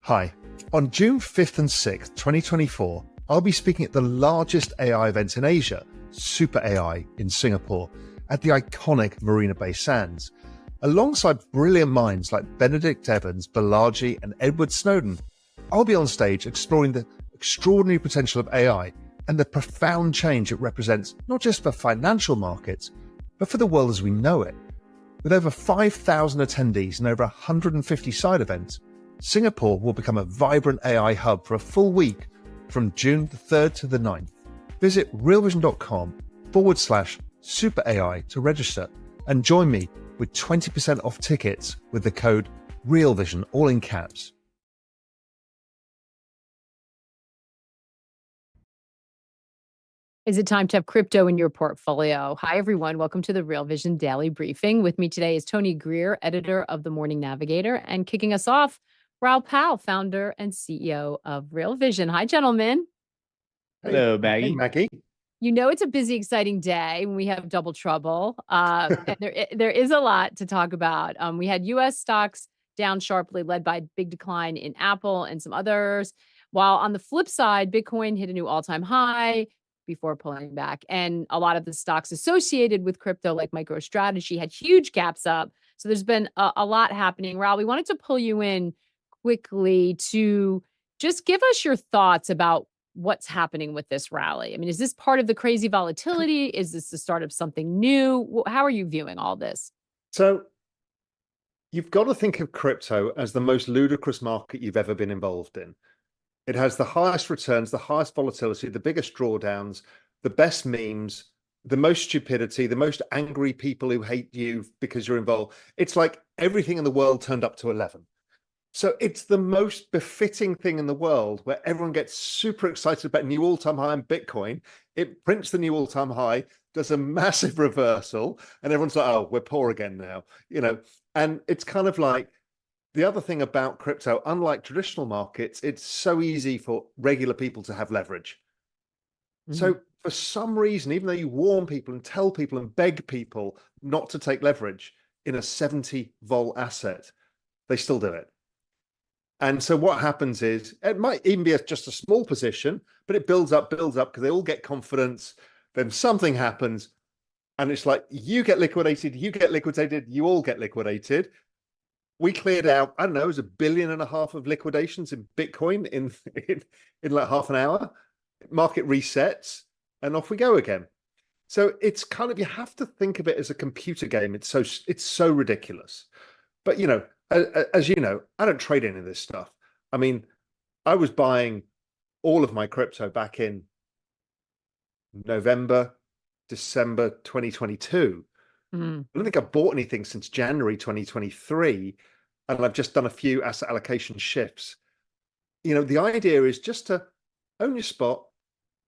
Hi. On June 5th and 6th, 2024, I'll be speaking at the largest AI event in Asia, Super AI, in Singapore, at the iconic Marina Bay Sands. Alongside brilliant minds like Benedict Evans, Balaji, and Edward Snowden, I'll be on stage exploring the extraordinary potential of AI and the profound change it represents not just for financial markets, but for the world as we know it. With over 5,000 attendees and over 150 side events, Singapore will become a vibrant AI hub for a full week from June the 3rd to the 9th. Visit realvision.com/super AI to register and join me with 20% off tickets with the code REALVISION, all in caps. Is it time to have crypto in your portfolio? Hi, everyone. Welcome to the Real Vision Daily Briefing. With me today is Tony Greer, editor of the Morning Navigator, and kicking us off, Raoul Pal, founder and CEO of Real Vision. Hi, gentlemen. Hello, Maggie. Hey, Maggie. You know it's a busy, exciting day when we have double trouble. And there is a lot to talk about. We had U.S. stocks down sharply, led by a big decline in Apple and some others. While on the flip side, Bitcoin hit a new all-time high before pulling back. And a lot of the stocks associated with crypto, like MicroStrategy, had huge gaps up. So there's been a lot happening. Raoul, we wanted to pull you in quickly to just give us your thoughts about what's happening with this rally. I mean, is this part of the crazy volatility? Is this the start of something new? How are you viewing all this? So you've got to think of crypto as the most ludicrous market you've ever been involved in. It has the highest returns, the highest volatility, the biggest drawdowns, the best memes, the most stupidity, the most angry people who hate you because you're involved. It's like everything in the world turned up to 11. So it's the most befitting thing in the world where everyone gets super excited about new all-time high in Bitcoin. It prints the new all-time high, does a massive reversal, and everyone's like, oh, we're poor again now, And it's kind of like the other thing about crypto, unlike traditional markets, it's so easy for regular people to have leverage. Mm-hmm. So for some reason, even though you warn people and tell people and beg people not to take leverage in a 70 vol asset, they still do it. And so what happens is it might even be just a small position, but it builds up because they all get confidence. Then something happens and it's like you get liquidated, you all get liquidated. We cleared out, I don't know, it was $1.5 billion of liquidations in Bitcoin in like half an hour. Market resets and off we go again. So it's kind of, you have to think of it as a computer game. It's so ridiculous. But as you know, I don't trade any of this stuff. I mean, I was buying all of my crypto back in November, December 2022. Mm. I don't think I've bought anything since January 2023. And I've just done a few asset allocation shifts. The idea is just to own your spot,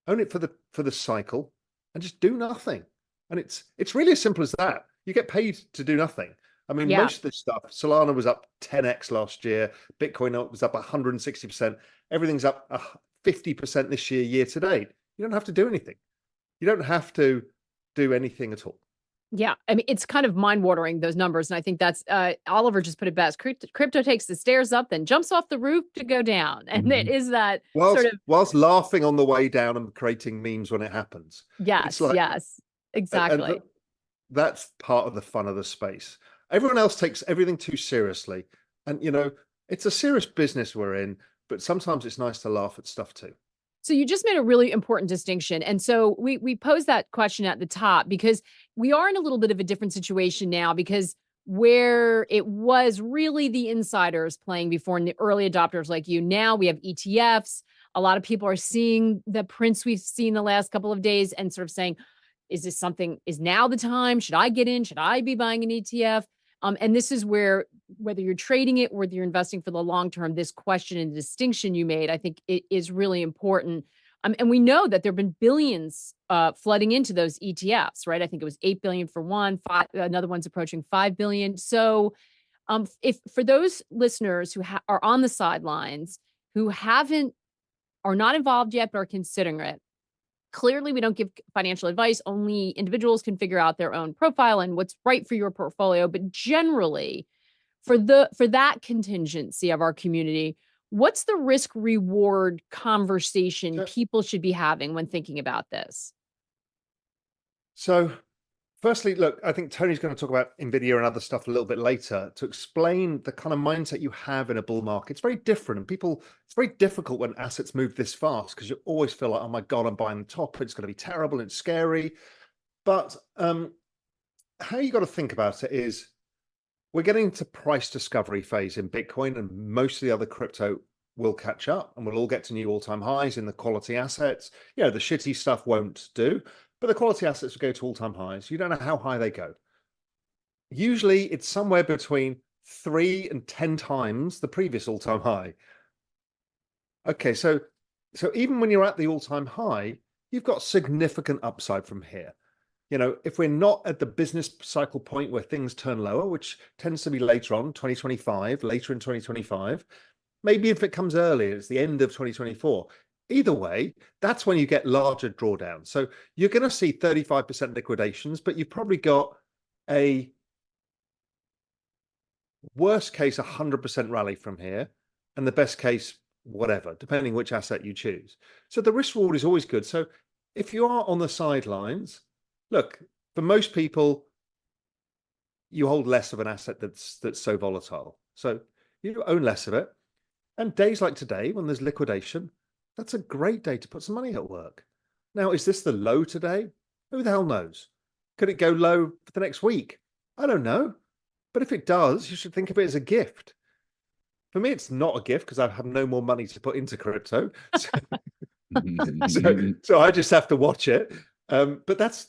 own it for the cycle, and just do nothing. And it's really as simple as that. You get paid to do nothing. I mean, most of this stuff, Solana was up 10x last year. Bitcoin was up 160%. Everything's up 50% this year to date. You don't have to do anything. You don't have to do anything at all. Yeah. I mean, it's kind of mind-watering, those numbers. And I think that's, Oliver just put it best. Crypto takes the stairs up, then jumps off the roof to go down. And it is that whilst laughing on the way down and creating memes when it happens. Yes, yes, exactly. And that's part of the fun of the space. Everyone else takes everything too seriously. And, it's a serious business we're in, but sometimes it's nice to laugh at stuff too. So you just made a really important distinction. And so we posed that question at the top because we are in a little bit of a different situation now, because where it was really the insiders playing before and the early adopters like you, now we have ETFs. A lot of people are seeing the prints we've seen the last couple of days and sort of saying, is now the time? Should I get in? Should I be buying an ETF? And this is where, whether you're trading it or whether you're investing for the long term, this question and distinction you made, I think it is really important. And we know that there have been billions flooding into those ETFs, right? I think it was 8 billion for one, another one's approaching 5 billion. So if for those listeners who are on the sidelines, who are not involved yet, but are considering it, clearly, we don't give financial advice. Only individuals can figure out their own profile and what's right for your portfolio. But generally, for that contingency of our community, What's the risk reward conversation So, people should be having when thinking about this? so firstly, look, I think Tony's going to talk about Nvidia and other stuff a little bit later to explain the kind of mindset you have in a bull market. It's very different. And it's very difficult when assets move this fast because you always feel like, oh my God, I'm buying the top. It's going to be terrible and it's scary. But how you got to think about it is we're getting to price discovery phase in Bitcoin, and most of the other crypto will catch up and we'll all get to new all-time highs in the quality assets. The shitty stuff won't do, but the quality assets will go to all-time highs. You don't know how high they go. Usually it's somewhere between 3 and 10 times the previous all-time high. Okay, so even when you're at the all-time high, you've got significant upside from here. If we're not at the business cycle point where things turn lower, which tends to be later on, 2025, later in 2025, maybe if it comes earlier, it's the end of 2024. Either way, that's when you get larger drawdowns. So you're going to see 35% liquidations, but you've probably got a worst case 100% rally from here, and the best case, whatever, depending which asset you choose. So the risk reward is always good. So if you are on the sidelines, look, for most people, you hold less of an asset that's so volatile. So you own less of it. And days like today, when there's liquidation, that's a great day to put some money at work. Now, is this the low today? Who the hell knows? Could it go low for the next week? I don't know. But if it does, you should think of it as a gift. For me, it's not a gift because I have no more money to put into crypto. So I just have to watch it. But that's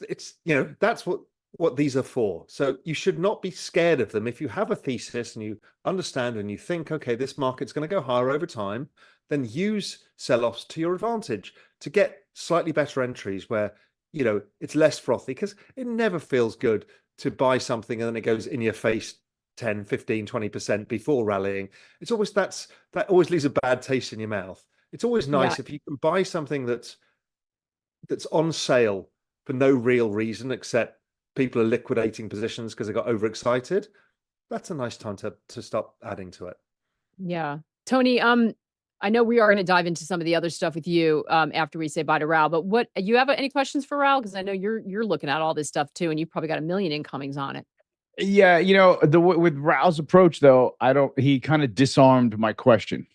what these are for. So you should not be scared of them. If you have a thesis and you understand and you think, okay, this market's going to go higher over time, then use sell-offs to your advantage to get slightly better entries where, it's less frothy, because it never feels good to buy something and then it goes in your face 10, 15, 20% before rallying. It's always that always leaves a bad taste in your mouth. It's always nice if you can buy something that's on sale for no real reason except people are liquidating positions because they got overexcited. That's a nice time to start adding to it. Yeah. Tony, I know we are going to dive into some of the other stuff with you after we say bye to Raoul, but what you have any questions for Raoul? Because I know you're looking at all this stuff too, and you've probably got a million incomings on it. Yeah, with Raoul's approach though, he kind of disarmed my question.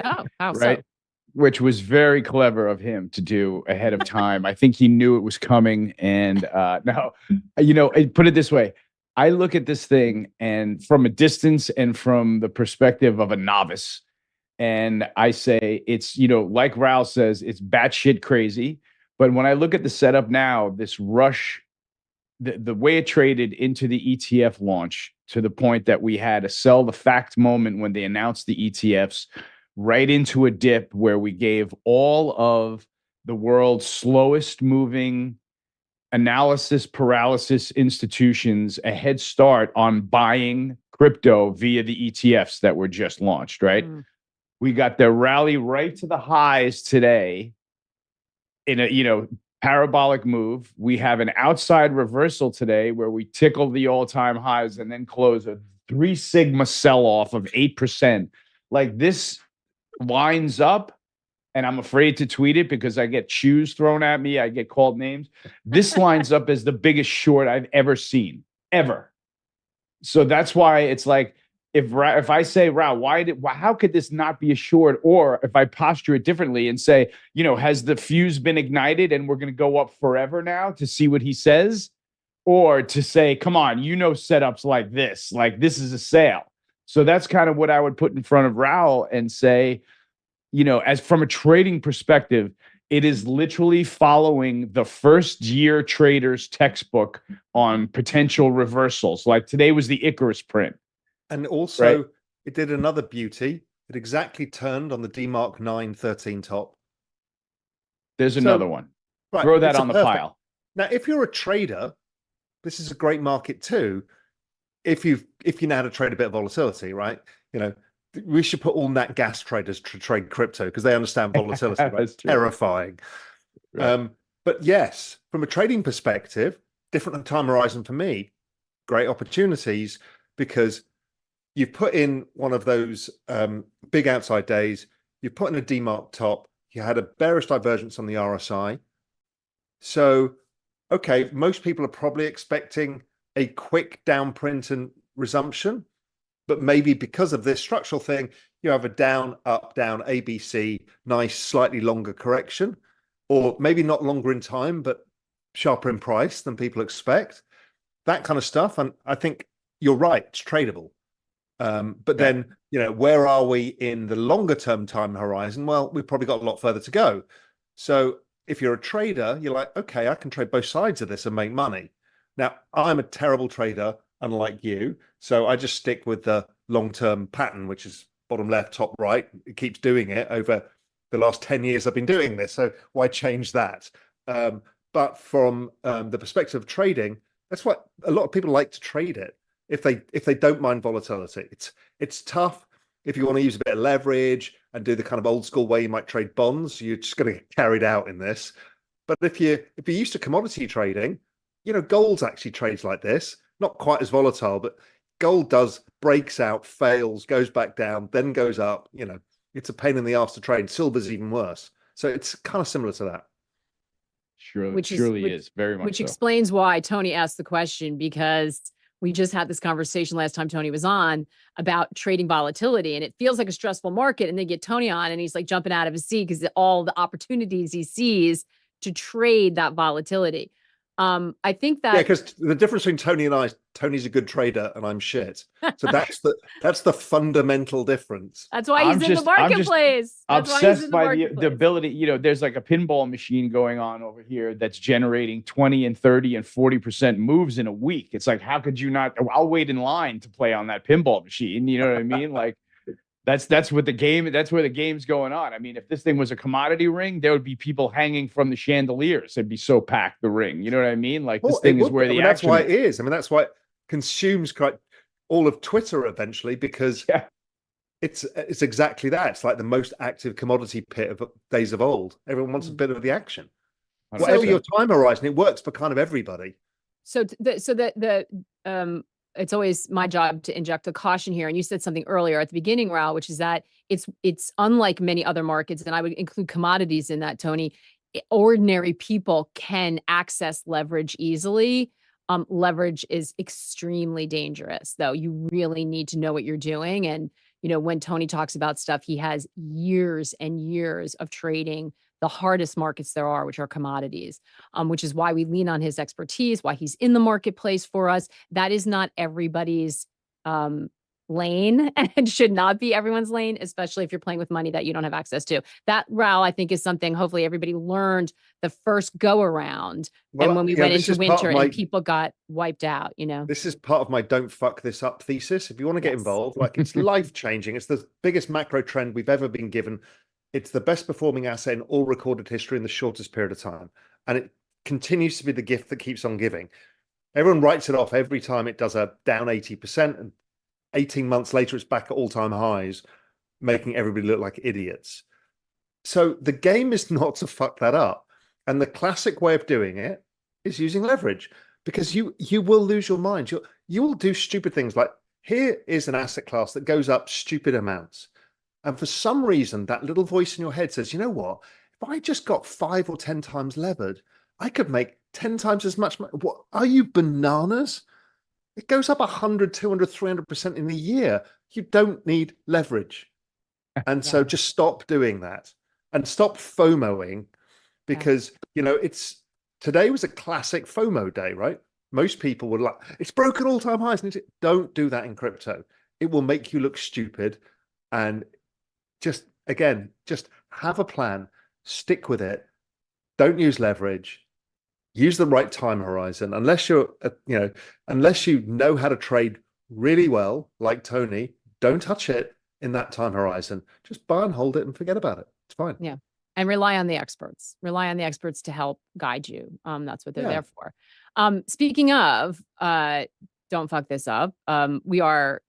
Oh, how right? so? Which was very clever of him to do ahead of time. I think he knew it was coming. And now, put it this way. I look at this thing and from a distance and from the perspective of a novice, and I say it's, like Raoul says, it's batshit crazy. But when I look at the setup now, this rush, the way it traded into the ETF launch to the point that we had a sell the fact moment when they announced the ETFs, right into a dip where we gave all of the world's slowest moving analysis paralysis institutions a head start on buying crypto via the ETFs that were just launched, right? We got the rally right to the highs today in a, parabolic move. We have an outside reversal today where we tickle the all-time highs and then close a 3 sigma sell-off of 8%. Like this lines up, and I'm afraid to tweet it because I get shoes thrown at me. I get called names. This lines up as the biggest short I've ever seen, ever. So that's why it's like, if I say, Raoul, how could this not be a short? Or if I posture it differently and say, has the fuse been ignited and we're going to go up forever now to see what he says? Or to say, come on, setups like this is a sale. So that's kind of what I would put in front of Raoul and say, as from a trading perspective, it is literally following the first year trader's textbook on potential reversals. Like today was the Icarus print. And also, It did another beauty. It exactly turned on the DMARC 913 top. There's another one. Right, throw that on the pile. Now, if you're a trader, this is a great market too. If you know how to trade a bit of volatility, right? We should put all nat gas traders to trade crypto because they understand volatility. Right? It's terrifying. Right. But yes, from a trading perspective, different time horizon for me, great opportunities because you've put in one of those big outside days, you've put in a demarked top, you had a bearish divergence on the RSI. So, okay, most people are probably expecting a quick downprint and resumption, but maybe because of this structural thing, you have a down, up, down, ABC, nice, slightly longer correction, or maybe not longer in time, but sharper in price than people expect. That kind of stuff. And I think you're right, it's tradable. But then, where are we in the longer term time horizon? Well, we've probably got a lot further to go. So if you're a trader, you're like, okay, I can trade both sides of this and make money. Now, I'm a terrible trader, unlike you. So I just stick with the long-term pattern, which is bottom left, top right. It keeps doing it over the last 10 years I've been doing this. So why change that? But from the perspective of trading, that's what a lot of people like to trade it. If they don't mind volatility, it's tough. If you want to use a bit of leverage and do the kind of old school way you might trade bonds, you're just going to get carried out in this. But if you're used to commodity trading, gold actually trades like this, not quite as volatile, but gold breaks out, fails, goes back down, then goes up. It's a pain in the ass to trade. Silver's even worse. So it's kind of similar to that. Surely is very much. Which so. explains why Tony asked the question, because we just had this conversation last time Tony was on about trading volatility, and it feels like a stressful market. And they get Tony on and he's like jumping out of his seat because all the opportunities he sees to trade that volatility. I think that because the difference between Tony and I, Tony's a good trader and I'm shit. So that's the fundamental difference. That's why he's in the marketplace. I'm obsessed by the ability. There's like a pinball machine going on over here that's generating 20 and 30 and 40% moves in a week. It's like, how could you not? I'll wait in line to play on that pinball machine. You know what I mean? Like, that's what the game. That's where the game's going on. I mean, if this thing was a commodity ring, there would be people hanging from the chandeliers. It'd be so packed, the ring. You know what I mean? Like, this thing is where the action. That's why it is. I mean, that's why it consumes all of Twitter eventually, because it's exactly that. It's like the most active commodity pit of days of old. Everyone wants a bit of the action. Whatever your time horizon, it works for kind of everybody. So it's always my job to inject a caution here. And you said something earlier at the beginning, Raoul, which is that it's unlike many other markets, and I would include commodities in that, Tony. Ordinary people can access leverage easily. Leverage is extremely dangerous, though. You really need to know what you're doing. And, when Tony talks about stuff, he has years and years of trading the hardest markets there are, which are commodities, which is why we lean on his expertise, why he's in the marketplace for us. That is not everybody's lane and should not be everyone's lane, especially if you're playing with money that you don't have access to. That, Raoul, I think is something hopefully everybody learned the first go around. Well, and when we went into winter and people got wiped out, This is part of my don't fuck this up thesis. If you want to get involved, like, it's life changing. It's the biggest macro trend we've ever been given. It's the best performing asset in all recorded history in the shortest period of time. And it continues to be the gift that keeps on giving. Everyone writes it off every time it does a down 80%, and 18 months later, it's back at all-time highs, making everybody look like idiots. So the game is not to fuck that up. And the classic way of doing it is using leverage, because you will lose your mind. You will do stupid things like, here is an asset class that goes up stupid amounts. And for some reason, that little voice in your head says, you know what? If I just got 5 or 10 times levered, I could make 10 times as much money. What, are you bananas? It goes up 100, 200, 300% in a year. You don't need leverage. And so just stop doing that and stop FOMOing, because, today was a classic FOMO day, right? Most people would like, it's broken all-time highs. Don't do that in crypto. It will make you look stupid. And just have a plan, stick with it. Don't use leverage. Use the right time horizon. Unless unless you know how to trade really well, like Tony, don't touch it in that time horizon. Just buy and hold it and forget about it. It's fine. Yeah. And rely on the experts. Rely on the experts to help guide you. That's what they're there for. Speaking of, don't fuck this up. We are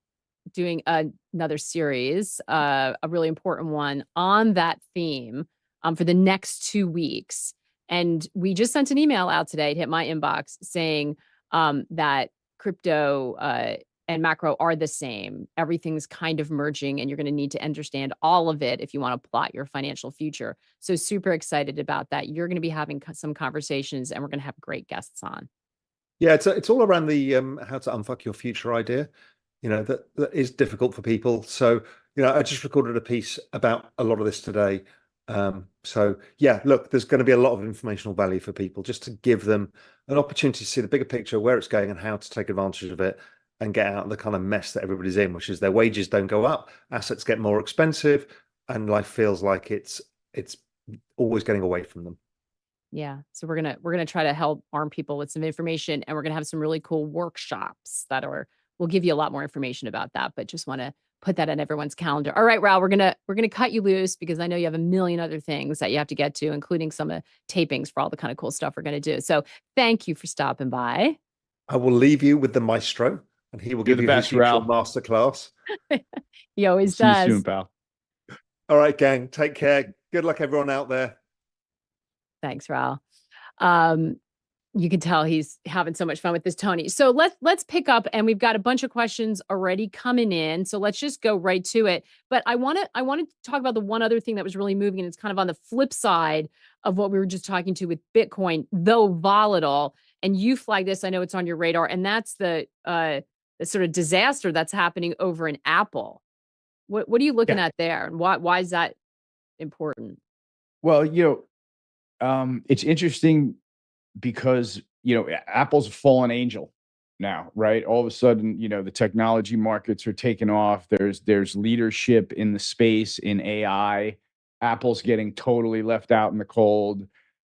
doing another series, a really important one on that theme for the next 2 weeks. And we just sent an email out today. It hit my inbox saying that crypto and macro are the same. Everything's kind of merging, and you're going to need to understand all of it if you want to plot your financial future. So super excited about that. You're going to be having some conversations, and we're going to have great guests on. Yeah, it's all around the how to unfuck your future idea. That is difficult for people. So I just recorded a piece about a lot of this today. So yeah, look, there's going to be a lot of informational value for people just to give them an opportunity to see the bigger picture, where it's going, and how to take advantage of it and get out of the kind of mess that everybody's in, which is their wages don't go up, assets get more expensive, and life feels like it's always getting away from them. Yeah. So we're gonna try to help arm people with some information, and we're gonna have some really cool workshops we'll give you a lot more information about that, but just want to put that on everyone's calendar. All right, Raoul, we're gonna cut you loose because I know you have a million other things that you have to get to, including some tapings for all the kind of cool stuff we're gonna do. So thank you for stopping by. I will leave you with the maestro, and he will You're give the you best, his usual Raoul. masterclass. He always See you does. soon, pal. All right, gang. Take care. Good luck, everyone out there. Thanks, Raoul. You can tell he's having so much fun with this, Tony. So let's pick up, and we've got a bunch of questions already coming in. So let's just go right to it. But I want to talk about the one other thing that was really moving, and it's kind of on the flip side of what we were just talking to with Bitcoin, though volatile. And you flagged this, I know it's on your radar, and that's the sort of disaster that's happening over in Apple. What are you looking at there, and why is that important? Well, it's interesting because Apple's a fallen angel now, right? All of a sudden, the technology markets are taking off. There's leadership in the space in AI. Apple's getting totally left out in the cold.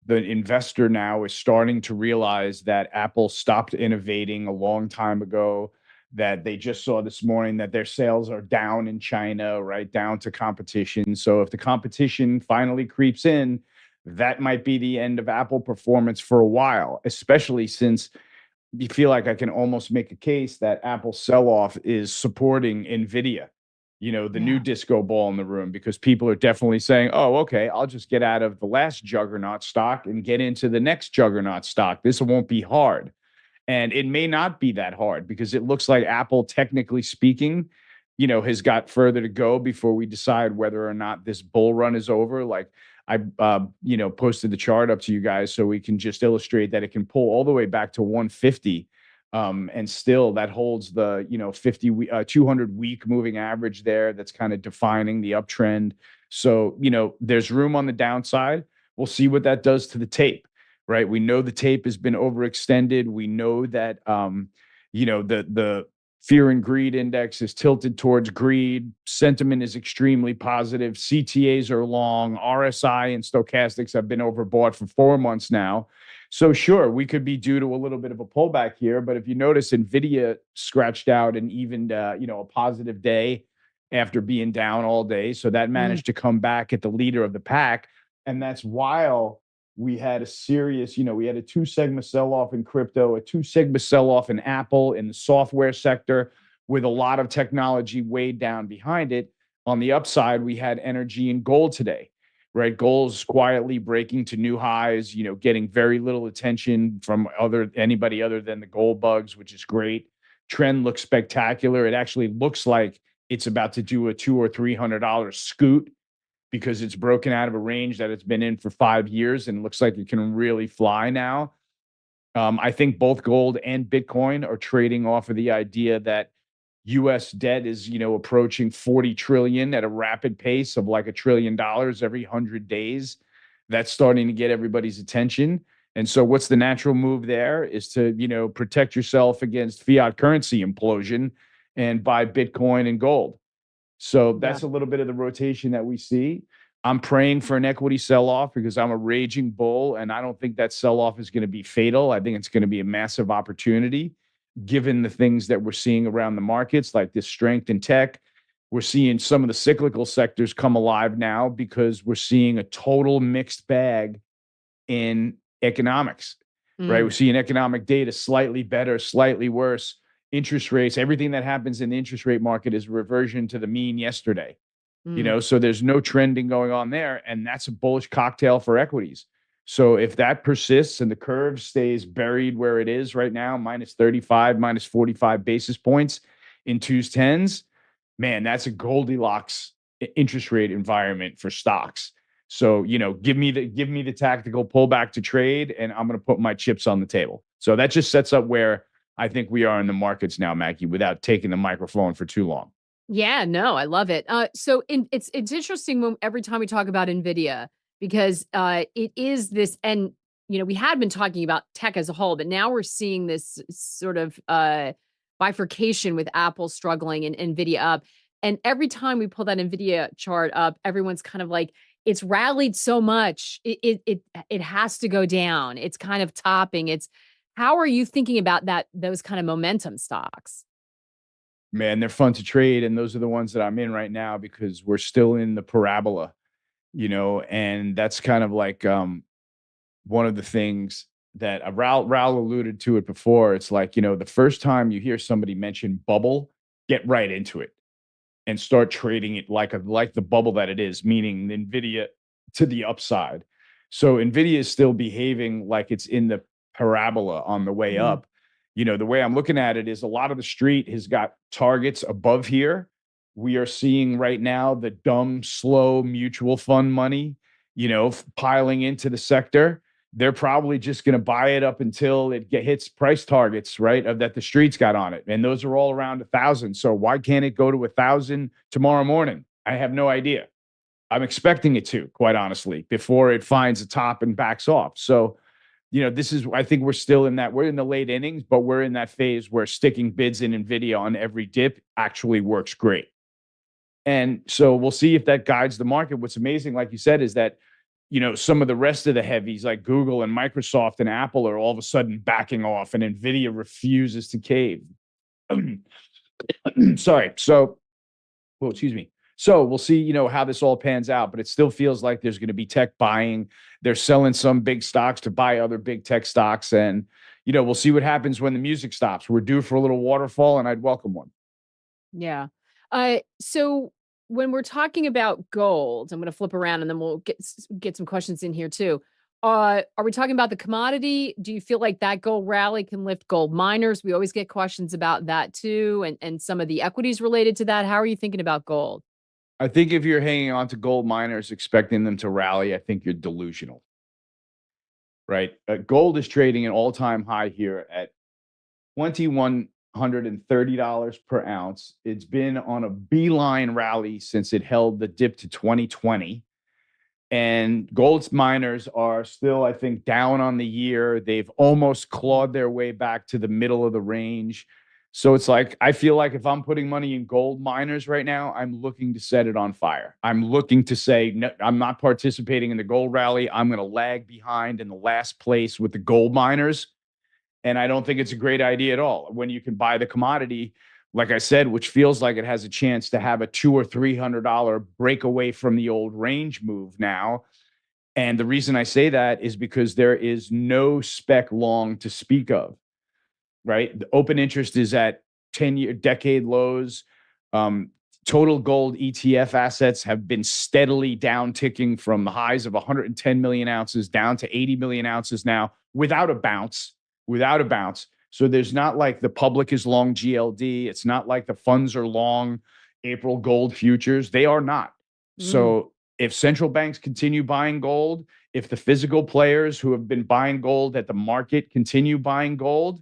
The investor now is starting to realize that Apple stopped innovating a long time ago, that they just saw this morning that their sales are down in China, right? Down to competition. So if the competition finally creeps in, that might be the end of Apple performance for a while, especially since you feel like I can almost make a case that Apple's sell-off is supporting Nvidia, the new disco ball in the room, because people are definitely saying, oh, okay, I'll just get out of the last juggernaut stock and get into the next juggernaut stock. This won't be hard. And it may not be that hard because it looks like Apple, technically speaking, has got further to go before we decide whether or not this bull run is over. Like I, posted the chart up to you guys so we can just illustrate that it can pull all the way back to 150. And still that holds the, 200 week moving average there. That's kind of defining the uptrend. So, there's room on the downside. We'll see what that does to the tape, right? We know the tape has been overextended. We know that, the fear and greed index is tilted towards greed. Sentiment is extremely positive. CTAs are long. RSI and stochastics have been overbought for 4 months now. So sure, we could be due to a little bit of a pullback here. But if you notice, Nvidia scratched out an even, a positive day after being down all day. So that managed to come back at the leader of the pack. And that's while we had a serious, we had a 2 sigma sell-off in crypto, a 2 sigma sell-off in Apple in the software sector, with a lot of technology weighed down behind it. On the upside, we had energy and gold today, right? Gold's quietly breaking to new highs, getting very little attention from anybody other than the gold bugs, which is great. Trend looks spectacular. It actually looks like it's about to do a $200 or $300 scoot, because it's broken out of a range that it's been in for 5 years and looks like it can really fly now. I think both gold and Bitcoin are trading off of the idea that U.S. debt is, approaching 40 trillion at a rapid pace of like $1 trillion every 100 days. That's starting to get everybody's attention. And so what's the natural move there is to, protect yourself against fiat currency implosion and buy Bitcoin and gold. So that's a little bit of the rotation that we see. I'm praying for an equity sell-off because I'm a raging bull, and I don't think that sell-off is going to be fatal. I think it's going to be a massive opportunity, given the things that we're seeing around the markets, like this strength in tech. We're seeing some of the cyclical sectors come alive now because we're seeing a total mixed bag in economics, right? We're seeing economic data slightly better, slightly worse. Interest rates, everything that happens in the interest rate market is a reversion to the mean yesterday. So there's no trending going on there, and that's a bullish cocktail for equities. So if that persists and the curve stays buried where it is right now, minus 35, minus 45 basis points, in twos, tens, man, that's a Goldilocks interest rate environment for stocks. So, give me the tactical pullback to trade, and I'm going to put my chips on the table. So that just sets up where I think we are in the markets now, Maggie, without taking the microphone for too long. Yeah, no, I love it. It's interesting when every time we talk about Nvidia because it is this, and we had been talking about tech as a whole, but now we're seeing this sort of bifurcation with Apple struggling and Nvidia up. And every time we pull that Nvidia chart up, everyone's kind of like, it's rallied so much, it has to go down. It's kind of topping. How are you thinking about those kind of momentum stocks? Man, they're fun to trade. And those are the ones that I'm in right now because we're still in the parabola, and that's kind of like one of the things that Raoul alluded to it before. It's like, the first time you hear somebody mention bubble, get right into it and start trading it like the bubble that it is, meaning Nvidia to the upside. So Nvidia is still behaving like it's in the parabola on the way up. The way I'm looking at it is a lot of the street has got targets above here. We are seeing right now the dumb, slow mutual fund money, piling into the sector. They're probably just going to buy it up until it hits price targets, right? That the streets got on it. And those are all around 1,000. So why can't it go to 1,000 tomorrow morning? I have no idea. I'm expecting it to, quite honestly, before it finds a top and backs off. So, I think we're in the late innings, but we're in that phase where sticking bids in Nvidia on every dip actually works great. And so we'll see if that guides the market. What's amazing, like you said, is that, some of the rest of the heavies like Google and Microsoft and Apple are all of a sudden backing off and Nvidia refuses to cave. Sorry. So, well, excuse me. So we'll see, how this all pans out, but it still feels like there's going to be tech buying. They're selling some big stocks to buy other big tech stocks. And, we'll see what happens when the music stops. We're due for a little waterfall and I'd welcome one. Yeah. So when we're talking about gold, I'm going to flip around and then we'll get some questions in here too. Are we talking about the commodity? Do you feel like that gold rally can lift gold miners? We always get questions about that too, and some of the equities related to that. How are you thinking about gold? I think if you're hanging on to gold miners, expecting them to rally, I think you're delusional, right? Gold is trading an all-time high here at $2,130 per ounce. It's been on a beeline rally since it held the dip to 2020. And gold miners are still, I think, down on the year. They've almost clawed their way back to the middle of the range. So it's like, I feel like if I'm putting money in gold miners right now, I'm looking to set it on fire. I'm looking to say, no, I'm not participating in the gold rally. I'm going to lag behind in the last place with the gold miners. And I don't think it's a great idea at all when you can buy the commodity, like I said, which feels like it has a chance to have a $200 or $300 break away from the old range move now. And the reason I say that is because there is no spec long to speak of, right? The open interest is at 10-year decade lows. Total gold ETF assets have been steadily down ticking from the highs of 110 million ounces down to 80 million ounces now without a bounce. So there's not like the public is long GLD. It's not like the funds are long April gold futures. They are not. So if central banks continue buying gold, if the physical players who have been buying gold at the market continue buying gold,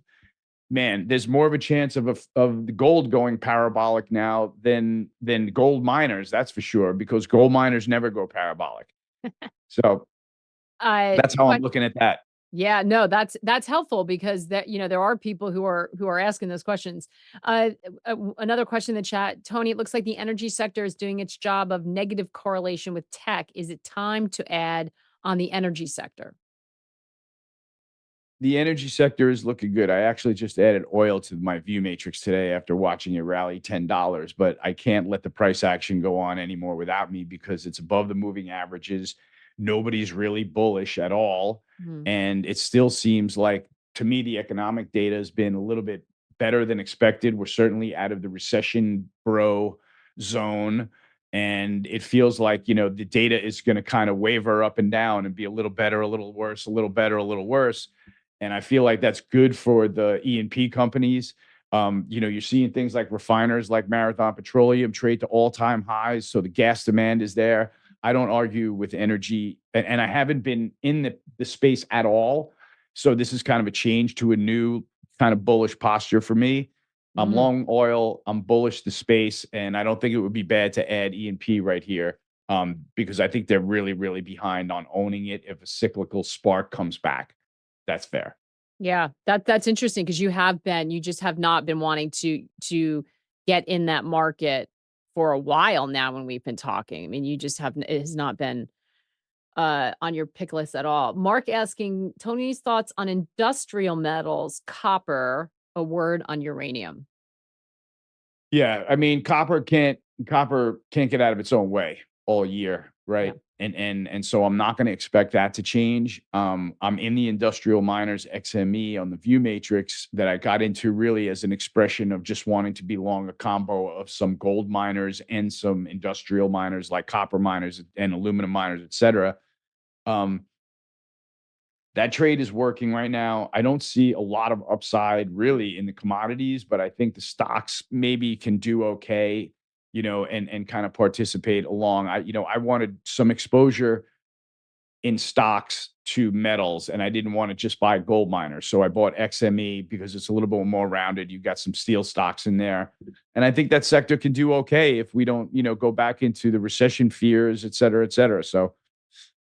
man, there's more of a chance of the gold going parabolic now than gold miners. That's for sure, because gold miners never go parabolic. So that's how I'm looking at that. Yeah, no, that's helpful because there are people who are asking those questions. Another question in the chat, Tony, it looks like the energy sector is doing its job of negative correlation with tech. Is it time to add on the energy sector? The energy sector is looking good. I actually just added oil to my view matrix today after watching it rally $10, but I can't let the price action go on anymore without me because it's above the moving averages. Nobody's really bullish at all. And it still seems like, to me, the economic data has been a little bit better than expected. We're certainly out of the recession bro zone. And it feels like, the data is going to kind of waver up and down and be a little better, a little worse, a little better, a little worse. And I feel like that's good for the E&P companies. You're seeing things like refiners like Marathon Petroleum trade to all-time highs. So the gas demand is there. I don't argue with energy, and I haven't been in the space at all. So this is kind of a change to a new kind of bullish posture for me. I'm long oil, I'm bullish the space, and I don't think it would be bad to add E&P right here, because I think they're really, really behind on owning it if a cyclical spark comes back. That's fair. Yeah, that's interesting because you just have not been wanting to get in that market for a while now when we've been talking. I mean, you just have it has not been on your pick list at all. Mark asking Tony's thoughts on industrial metals, copper, a word on uranium. Yeah, I mean, copper can't get out of its own way all year, Yeah. right? And so I'm not going to expect that to change. I'm in the industrial miners XME on the view matrix that I got into really as an expression of just wanting to be long a combo of some gold miners and some industrial miners like copper miners and aluminum miners, et cetera. Um, that trade is working right now. I don't see a lot of upside really in the commodities, but I think the stocks maybe can do okay, and kind of participate along. I wanted some exposure in stocks to metals, and I didn't want to just buy gold miners. So I bought XME because it's a little bit more rounded. You've got some steel stocks in there. And I think that sector can do okay if we don't, go back into the recession fears, et cetera, et cetera. So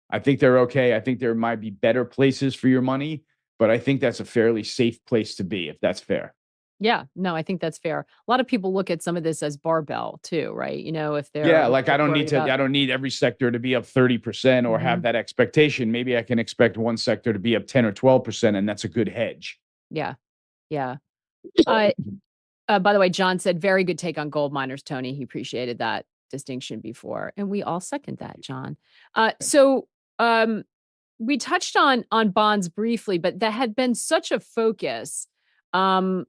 I think they're okay. I think there might be better places for your money, but I think that's a fairly safe place to be, if that's fair. Yeah, no, I think that's fair. A lot of people look at some of this as barbell too, right? If Yeah, they're like I don't worried need to, about I don't need every sector to be up 30% or have that expectation. Maybe I can expect one sector to be up 10 or 12%, and that's a good hedge. Yeah, yeah. Uh, by the way, John said, very good take on gold miners, Tony. He appreciated that distinction before. And we all second that, John. So we touched on bonds briefly, but that had been such a focus. Um,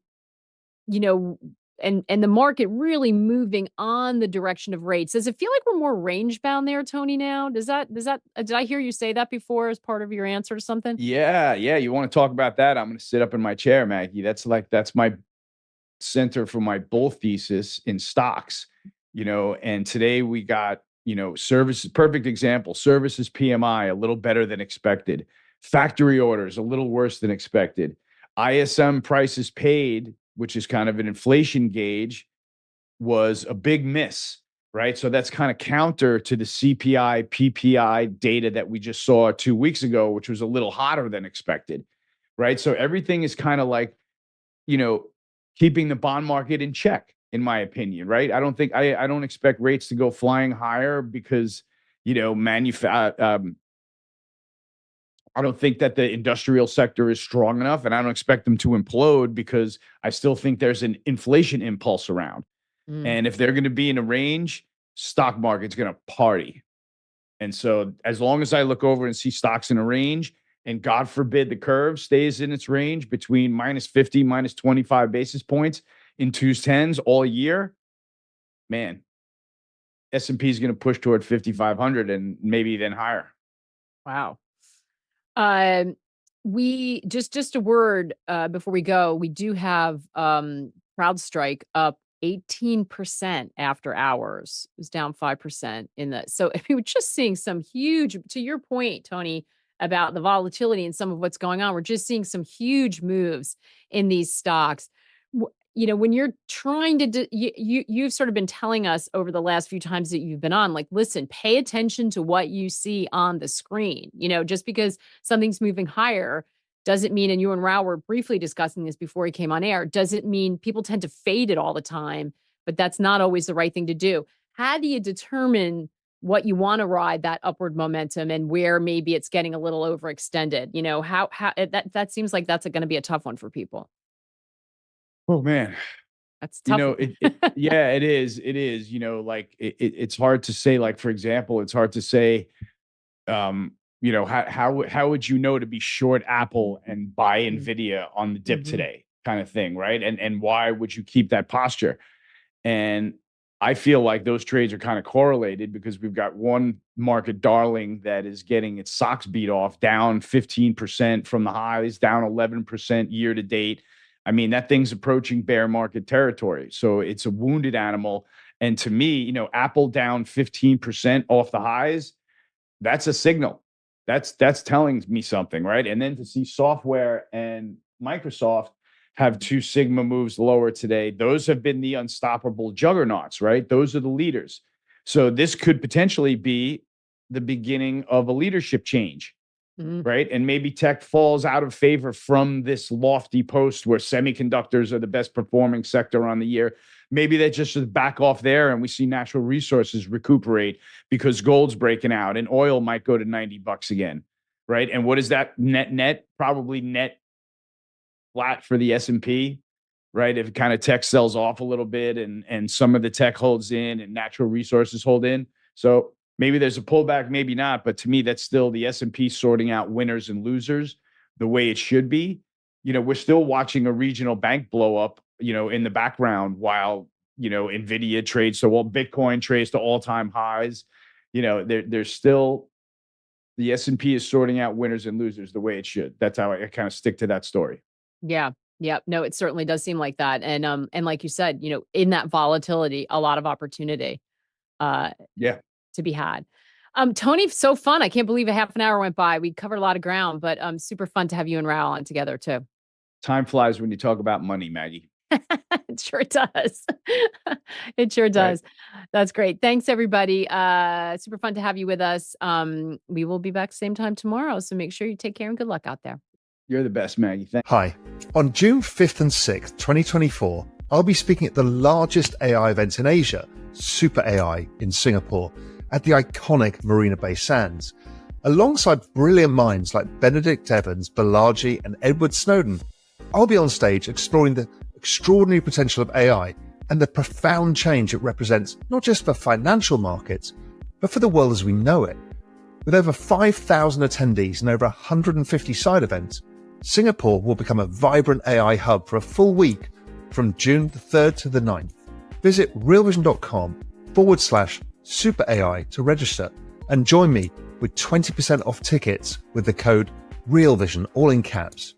you know, and the market really moving on the direction of rates. Does it feel like we're more range bound there, Tony, now? Did I hear you say that before as part of your answer to something? Yeah, yeah. You want to talk about that? I'm going to sit up in my chair, Maggie. That's my center for my bull thesis in stocks, and today we got, services, perfect example, services PMI, a little better than expected. Factory orders, a little worse than expected. ISM prices paid, which is kind of an inflation gauge, was a big miss, right? So that's kind of counter to the CPI, PPI data that we just saw 2 weeks ago, which was a little hotter than expected, right? So everything is kind of like, you know, keeping the bond market in check, in my opinion, right? I don't expect rates to go flying higher because, I don't think that the industrial sector is strong enough, and I don't expect them to implode because I still think there's an inflation impulse around. Mm. And if they're going to be in a range, stock market's going to party. And so as long as I look over and see stocks in a range, and God forbid the curve stays in its range between minus 50, minus 25 basis points in twos, tens all year, man, S&P is going to push toward 5,500 and maybe then higher. Wow. Um, we just a word before we go. We do have CrowdStrike up 18% after hours. It was down 5% in the. So if we were just seeing some huge, to your point, Tony, about the volatility and some of what's going on, we're just seeing some huge moves in these stocks. When you're trying to, you've sort of been telling us over the last few times that you've been on, like, listen, pay attention to what you see on the screen. Just because something's moving higher doesn't mean, and you and Raoul were briefly discussing this before he came on air, doesn't mean people tend to fade it all the time, but that's not always the right thing to do. How do you determine what you want to ride that upward momentum and where maybe it's getting a little overextended? How that seems like that's going to be a tough one for people. Oh man. That's tough. Yeah, it is. It is, like it's hard to say, like, for example, it's hard to say, how would you know to be short Apple and buy Nvidia on the dip today kind of thing, right? And why would you keep that posture? And I feel like those trades are kind of correlated because we've got one market darling that is getting its socks beat off, down 15% from the highs, down 11% year to date. I mean, that thing's approaching bear market territory. So it's a wounded animal. And to me, Apple down 15% off the highs, that's a signal. That's telling me something, right? And then to see software and Microsoft have 2 sigma moves lower today, those have been the unstoppable juggernauts, right? Those are the leaders. So this could potentially be the beginning of a leadership change, right? And maybe tech falls out of favor from this lofty post where semiconductors are the best performing sector on the year. Maybe they just back off there and we see natural resources recuperate because gold's breaking out and oil might go to $90 again, right? And what is that net? Probably net flat for the S&P, right? If kind of tech sells off a little bit and some of the tech holds in and natural resources hold in. So maybe there's a pullback, maybe not. But to me, that's still the S&P sorting out winners and losers the way it should be. We're still watching a regional bank blow up, in the background while, Nvidia trades. So while Bitcoin trades to all-time highs, there's still the S&P is sorting out winners and losers the way it should. That's how I kind of stick to that story. Yeah. Yeah. No, it certainly does seem like that. And like you said, in that volatility, a lot of opportunity to be had. Tony, so fun. I can't believe a half an hour went by. We covered a lot of ground, but super fun to have you and Raoul on together too. Time flies when you talk about money, Maggie. It sure does. It sure does. Right. That's great. Thanks, everybody. Super fun to have you with us. We will be back same time tomorrow. So make sure you take care and good luck out there. You're the best, Maggie. Hi. On June 5th and 6th, 2024, I'll be speaking at the largest AI event in Asia, Super AI, in Singapore, at the iconic Marina Bay Sands. Alongside brilliant minds like Benedict Evans, Balaji, and Edward Snowden, I'll be on stage exploring the extraordinary potential of AI and the profound change it represents not just for financial markets, but for the world as we know it. With over 5,000 attendees and over 150 side events, Singapore will become a vibrant AI hub for a full week from June the 3rd to the 9th. Visit realvision.com/Super AI to register and join me with 20% off tickets with the code REALVISION, all in caps.